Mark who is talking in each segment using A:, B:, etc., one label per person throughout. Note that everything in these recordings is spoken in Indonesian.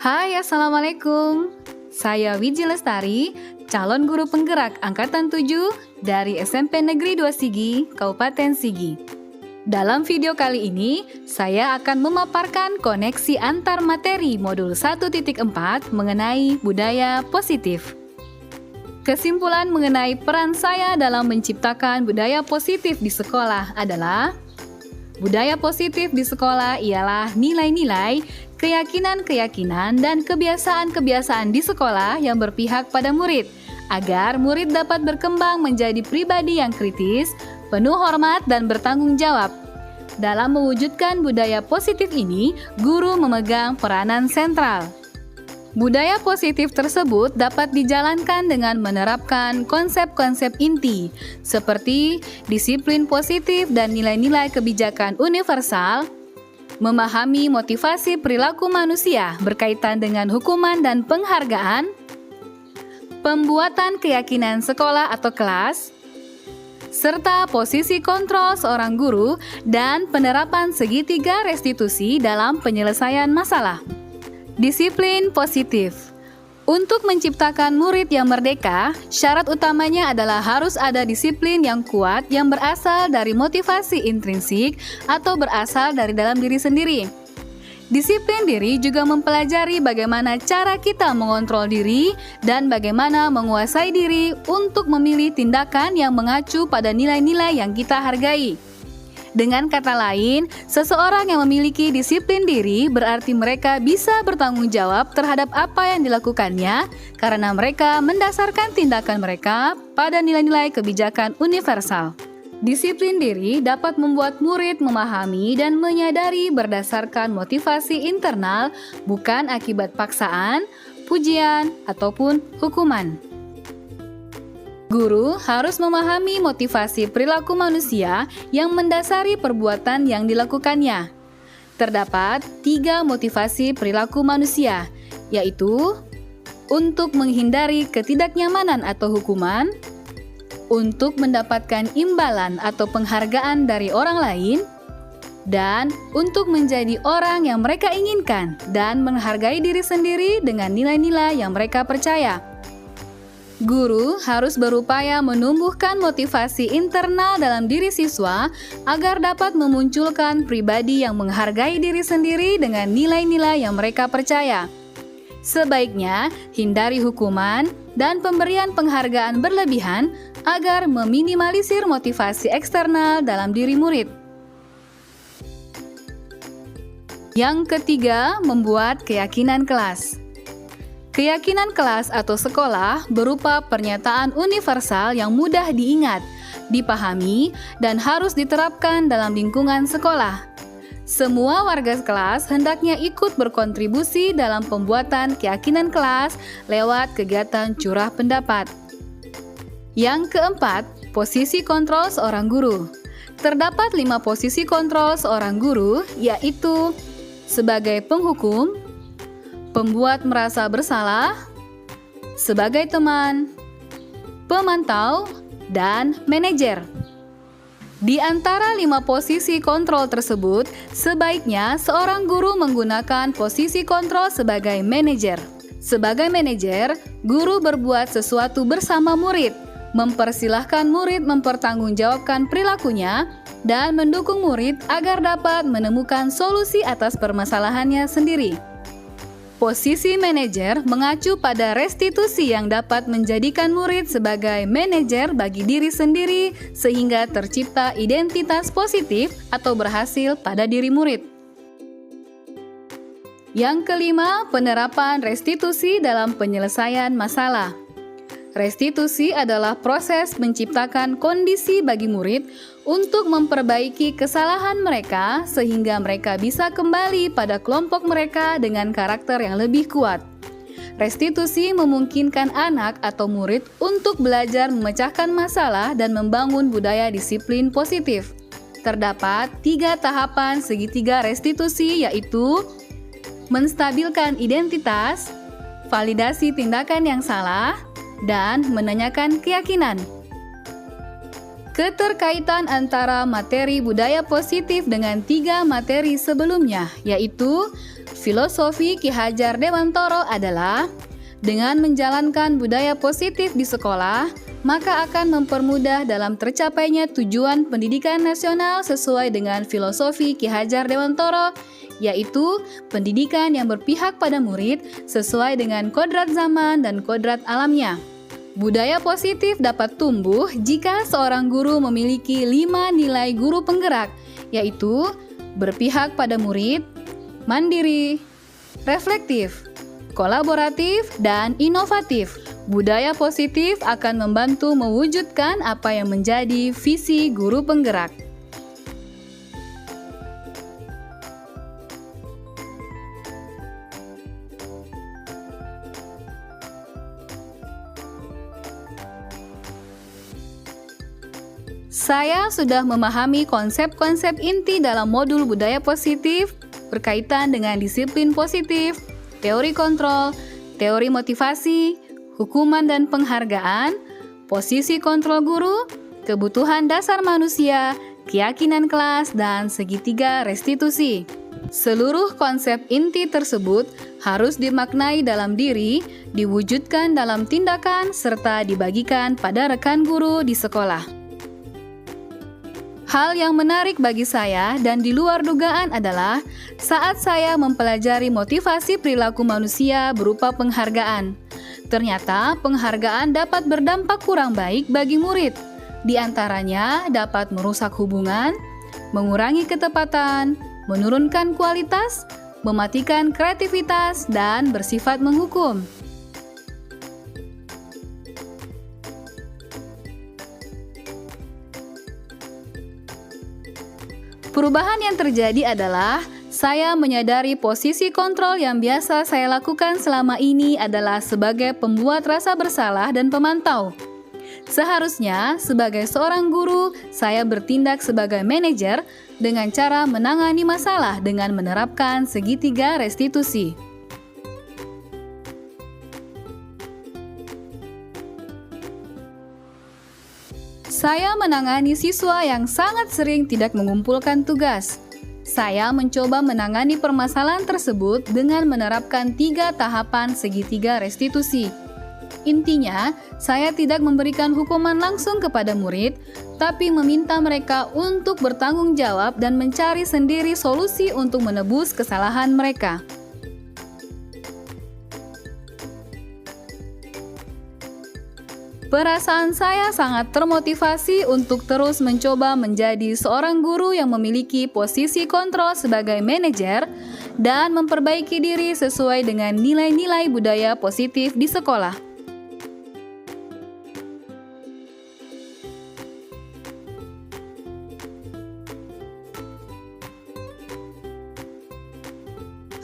A: Hai, Assalamualaikum. Saya Wiji Lestari, calon guru penggerak Angkatan 7 dari SMP Negeri 2 Sigi, Kabupaten Sigi. Dalam video kali ini, saya akan memaparkan koneksi antar materi modul 1.4 mengenai budaya positif. Kesimpulan mengenai peran saya dalam menciptakan budaya positif di sekolah adalah: budaya positif di sekolah ialah nilai-nilai, keyakinan-keyakinan, dan kebiasaan-kebiasaan di sekolah yang berpihak pada murid, agar murid dapat berkembang menjadi pribadi yang kritis, penuh hormat, dan bertanggung jawab. Dalam mewujudkan budaya positif ini, guru memegang peranan sentral. Budaya positif tersebut dapat dijalankan dengan menerapkan konsep-konsep inti, seperti disiplin positif dan nilai-nilai kebijakan universal, memahami motivasi perilaku manusia berkaitan dengan hukuman dan penghargaan, pembuatan keyakinan sekolah atau kelas, serta posisi kontrol seorang guru dan penerapan segitiga restitusi dalam penyelesaian masalah. Disiplin positif. Untuk menciptakan murid yang merdeka, syarat utamanya adalah harus ada disiplin yang kuat yang berasal dari motivasi intrinsik atau berasal dari dalam diri sendiri. Disiplin diri juga mempelajari bagaimana cara kita mengontrol diri dan bagaimana menguasai diri untuk memilih tindakan yang mengacu pada nilai-nilai yang kita hargai. Dengan kata lain, seseorang yang memiliki disiplin diri berarti mereka bisa bertanggung jawab terhadap apa yang dilakukannya karena mereka mendasarkan tindakan mereka pada nilai-nilai kebijakan universal. Disiplin diri dapat membuat murid memahami dan menyadari berdasarkan motivasi internal, bukan akibat paksaan, pujian, ataupun hukuman. Guru harus memahami motivasi perilaku manusia yang mendasari perbuatan yang dilakukannya. Terdapat 3 motivasi perilaku manusia, yaitu untuk menghindari ketidaknyamanan atau hukuman, untuk mendapatkan imbalan atau penghargaan dari orang lain, dan untuk menjadi orang yang mereka inginkan dan menghargai diri sendiri dengan nilai-nilai yang mereka percaya. Guru harus berupaya menumbuhkan motivasi internal dalam diri siswa agar dapat memunculkan pribadi yang menghargai diri sendiri dengan nilai-nilai yang mereka percaya. Sebaiknya hindari hukuman dan pemberian penghargaan berlebihan agar meminimalisir motivasi eksternal dalam diri murid. Yang ketiga, membuat keyakinan kelas. Keyakinan kelas atau sekolah berupa pernyataan universal yang mudah diingat, dipahami, dan harus diterapkan dalam lingkungan sekolah. Semua warga kelas hendaknya ikut berkontribusi dalam pembuatan keyakinan kelas lewat kegiatan curah pendapat. Yang keempat, posisi kontrol seorang guru. Terdapat 5 posisi kontrol seorang guru, yaitu sebagai penghukum, pembuat merasa bersalah, sebagai teman, pemantau, dan manajer. Di antara 5 posisi kontrol tersebut, sebaiknya seorang guru menggunakan posisi kontrol sebagai manajer. Sebagai manajer, guru berbuat sesuatu bersama murid, mempersilahkan murid mempertanggungjawabkan perilakunya, dan mendukung murid agar dapat menemukan solusi atas permasalahannya sendiri. Posisi manajer mengacu pada restitusi yang dapat menjadikan murid sebagai manajer bagi diri sendiri sehingga tercipta identitas positif atau berhasil pada diri murid. Yang kelima, penerapan restitusi dalam penyelesaian masalah. Restitusi adalah proses menciptakan kondisi bagi murid untuk memperbaiki kesalahan mereka sehingga mereka bisa kembali pada kelompok mereka dengan karakter yang lebih kuat. Restitusi memungkinkan anak atau murid untuk belajar memecahkan masalah dan membangun budaya disiplin positif. Terdapat 3 tahapan segitiga restitusi, yaitu menstabilkan identitas, validasi tindakan yang salah, dan menanyakan keyakinan. Keterkaitan antara materi budaya positif dengan 3 materi sebelumnya, yaitu filosofi Ki Hajar Dewantoro adalah dengan menjalankan budaya positif di sekolah, maka akan mempermudah dalam tercapainya tujuan pendidikan nasional sesuai dengan filosofi Ki Hajar Dewantoro, yaitu pendidikan yang berpihak pada murid sesuai dengan kodrat zaman dan kodrat alamnya. Budaya positif dapat tumbuh jika seorang guru memiliki 5 nilai guru penggerak, yaitu berpihak pada murid, mandiri, reflektif, kolaboratif, dan inovatif. Budaya positif akan membantu mewujudkan apa yang menjadi visi guru penggerak. Saya sudah memahami konsep-konsep inti dalam modul budaya positif berkaitan dengan disiplin positif, teori kontrol, teori motivasi, hukuman dan penghargaan, posisi kontrol guru, kebutuhan dasar manusia, keyakinan kelas, dan segitiga restitusi. Seluruh konsep inti tersebut harus dimaknai dalam diri, diwujudkan dalam tindakan, serta dibagikan pada rekan guru di sekolah. Hal yang menarik bagi saya dan di luar dugaan adalah saat saya mempelajari motivasi perilaku manusia berupa penghargaan. Ternyata penghargaan dapat berdampak kurang baik bagi murid. Di antaranya dapat merusak hubungan, mengurangi ketepatan, menurunkan kualitas, mematikan kreativitas, dan bersifat menghukum. Perubahan yang terjadi adalah saya menyadari posisi kontrol yang biasa saya lakukan selama ini adalah sebagai pembuat rasa bersalah dan pemantau. Seharusnya, sebagai seorang guru, saya bertindak sebagai manajer dengan cara menangani masalah dengan menerapkan segitiga restitusi. Saya menangani siswa yang sangat sering tidak mengumpulkan tugas. Saya mencoba menangani permasalahan tersebut dengan menerapkan 3 tahapan segitiga restitusi. Intinya, saya tidak memberikan hukuman langsung kepada murid, tapi meminta mereka untuk bertanggung jawab dan mencari sendiri solusi untuk menebus kesalahan mereka. Perasaan saya sangat termotivasi untuk terus mencoba menjadi seorang guru yang memiliki posisi kontrol sebagai manajer dan memperbaiki diri sesuai dengan nilai-nilai budaya positif di sekolah.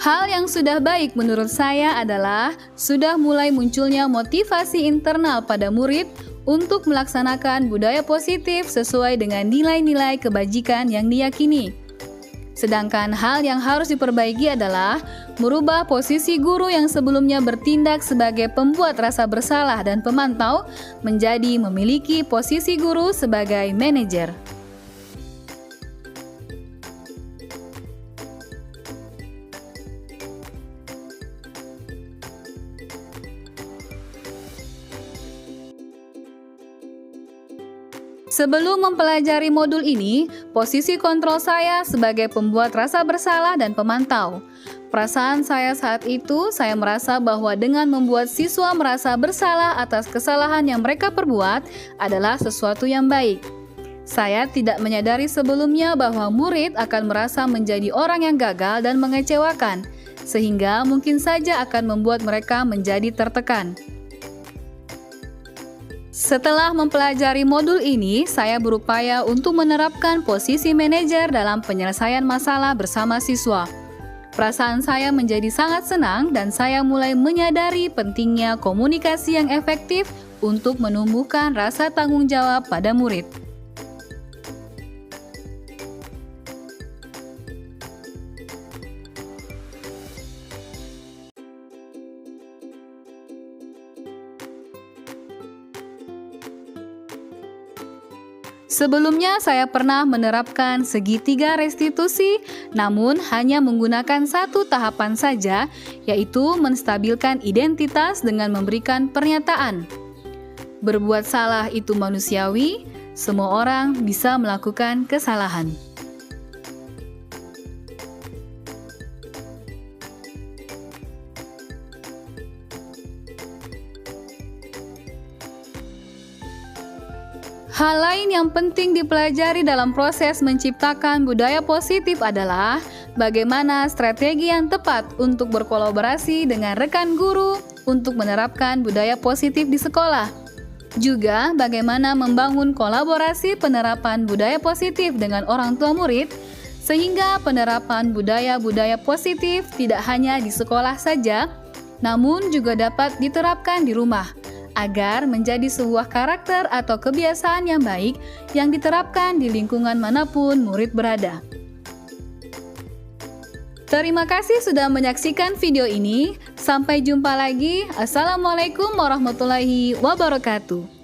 A: Hal yang sudah baik menurut saya adalah sudah mulai munculnya motivasi internal pada murid untuk melaksanakan budaya positif sesuai dengan nilai-nilai kebajikan yang diyakini. Sedangkan hal yang harus diperbaiki adalah merubah posisi guru yang sebelumnya bertindak sebagai pembuat rasa bersalah dan pemantau menjadi memiliki posisi guru sebagai manajer. Sebelum mempelajari modul ini, posisi kontrol saya sebagai pembuat rasa bersalah dan pemantau. Perasaan saya saat itu, saya merasa bahwa dengan membuat siswa merasa bersalah atas kesalahan yang mereka perbuat adalah sesuatu yang baik. Saya tidak menyadari sebelumnya bahwa murid akan merasa menjadi orang yang gagal dan mengecewakan, sehingga mungkin saja akan membuat mereka menjadi tertekan. Setelah mempelajari modul ini, saya berupaya untuk menerapkan posisi manajer dalam penyelesaian masalah bersama siswa. Perasaan saya menjadi sangat senang dan saya mulai menyadari pentingnya komunikasi yang efektif untuk menumbuhkan rasa tanggung jawab pada murid. Sebelumnya saya pernah menerapkan segitiga restitusi, namun hanya menggunakan satu tahapan saja, yaitu menstabilkan identitas dengan memberikan pernyataan. Berbuat salah itu manusiawi, semua orang bisa melakukan kesalahan. Hal lain yang penting dipelajari dalam proses menciptakan budaya positif adalah bagaimana strategi yang tepat untuk berkolaborasi dengan rekan guru untuk menerapkan budaya positif di sekolah. Juga bagaimana membangun kolaborasi penerapan budaya positif dengan orang tua murid, sehingga penerapan budaya-budaya positif tidak hanya di sekolah saja, namun juga dapat diterapkan di rumah, agar menjadi sebuah karakter atau kebiasaan yang baik yang diterapkan di lingkungan manapun murid berada. Terima kasih sudah menyaksikan video ini. Sampai jumpa lagi. Assalamualaikum warahmatullahi wabarakatuh.